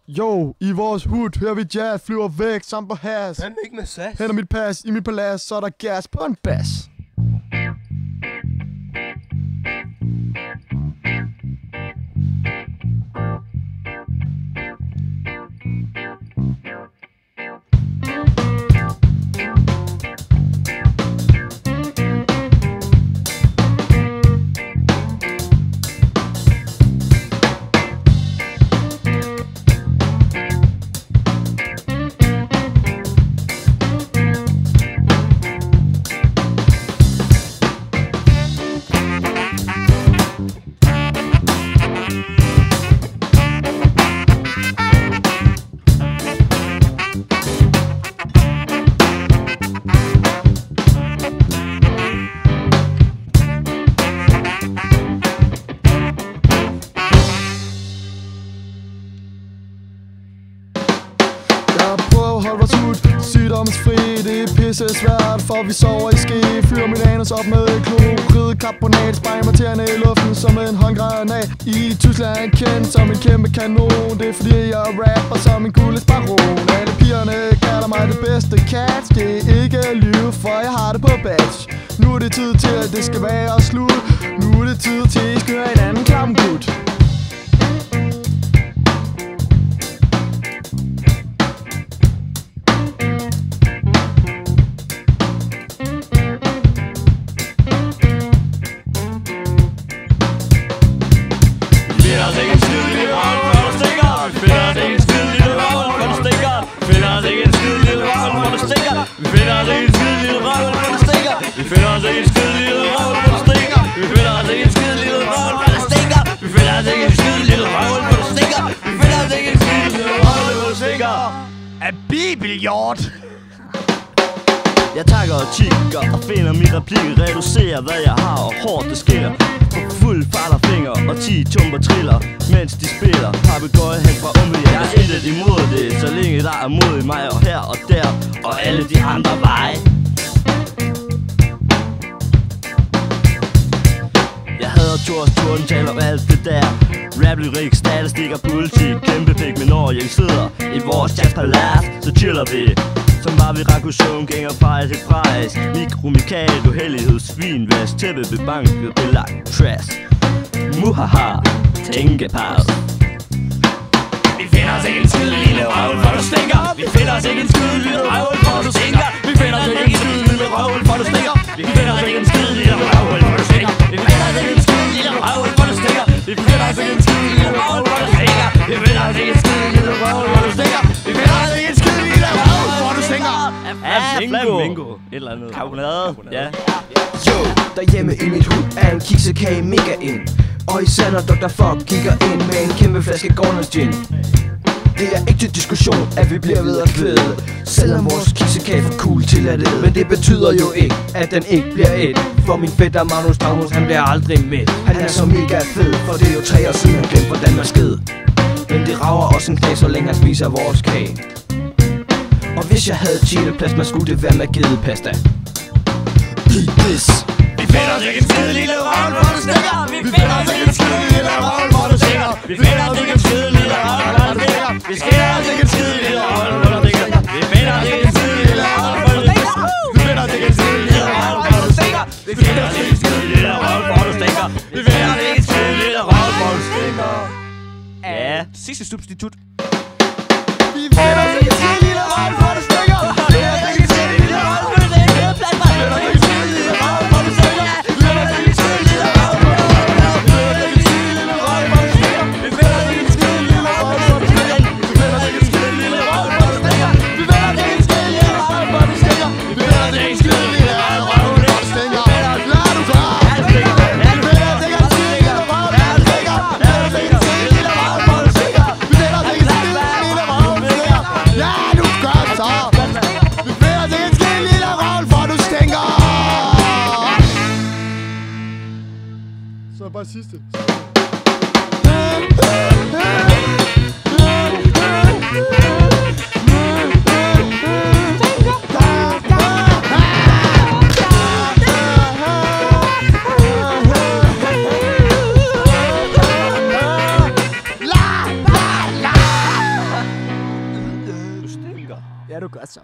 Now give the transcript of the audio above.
Jo, i vores hud hører vi jazz, flyver væk, sammen på has. Han ikke med sas. Henter mit pas, i mit palads, så er der gas på en bas. Hold vores hud, sygdomsfri, det er pisse svært, for vi sover i ske. Fyrer min anus op med klorid, karbonat, sprænger mig tæerne i luften som en håndgranat. I Tyskland er jeg kendt som en kæmpe kanon, det er fordi jeg rapper som en guldesbaron. Alle pigerne kalder mig det bedste catch, det er ikke lyve, for jeg har det på badge. Nu er det tid til, at det skal være slut. Nu er det tid til, at I skal høre en anden klam gut. Vi finder os ikke en skide lille røv, hvor det stikker. Vi finder os ikke en skide lille røv, hvor det stikker. Vi finder os ikke en skide lille røv, hvor det stikker. Vi finder os ikke en skide lille røv, hvor det stikker. Vi finder os ikke en skide lille røv, hvor det stikker. Af bibeljord. Jeg takker og kigger og finder min replik, reducerer hvad jeg har og hårdt det sker. På fuld fart og finger og 10 tumper triller, mens de spiller papegøje hen fra Umbi. Jeg er intet imod det, så længe der er mod mig og her og der og alle de andre veje. Jeg hader Thors turntaler og alt det der rap-lyrik, statistikker, politik, kæmpe pik. Men når jeg sidder i vores jazzpalads, så chiller vi som bare vi rakusjon, gænger fejl til pris. Mikromikal, uheldighed, svinvask, tæppe bebanket, belagt trash. Muhaha, tænkepause. Vi finder os ikke en skide lille røvl, for du stinker. Vi finder os ikke en skide lille røvl, for du stinker. Vi finder os ikke en skide lille røvl, for du stinker. Vi finder os ikke en skide lille røvl, for du stinker. Vi finder os ikke en skide lille røvl, for du stinker. Vi finder os ikke en skide lille røvl, for du stinker. Vi finder os ikke en skide lille røvl, for du stinker. Vi finder os ikke en skide lille røvl, for du stinker. Flamingo. Et eller andet. Karbonade. Ja. Jo, derhjemme i mit hud er en kiksekage mega ind. Og især når Dr. Fuck kigger ind med en kæmpe flaske Gordons gin. Det er ikke til diskussion, at vi bliver ved at kvæde, selvom vores kiksekage er for cool til at æde. Men det betyder jo ikke, at den ikke bliver et. For min fætter Magnus, han bliver aldrig med. Han er så mega fed, for det er jo 3 år siden han glemte hvordan man sked. Men det rager også en knæ, så længe han spiser vores kage. Og hvis jeg havde chili-plasma, skulle det være med gedepasta. Eat this. Vi finder os ikke en skide lille røvl, hvor du stikker. Vi finder os ikke en skide lille røvl, hvor du stikker. Vi finder os ikke en skide lille røvl, hvor du stikker. Vi finder os ikke en skide lille røvl, hvor du stikker. Vi finder os ikke en skide lille røvl, hvor du stikker. Vi finder os ikke en skide lille røvl, hvor du stikker. Vi finder os ikke en skide lille røvl, hvor du stikker. Vi finder os ikke en skide lille røvl, hvor du stikker. Ja, sidste substitut. Vi finder os ikke en skide lille røvl, hvor du stikker. Vi finder os ikke en skide lille røvl, hvor du stikker. Så bare sidste. Ja, du gør så.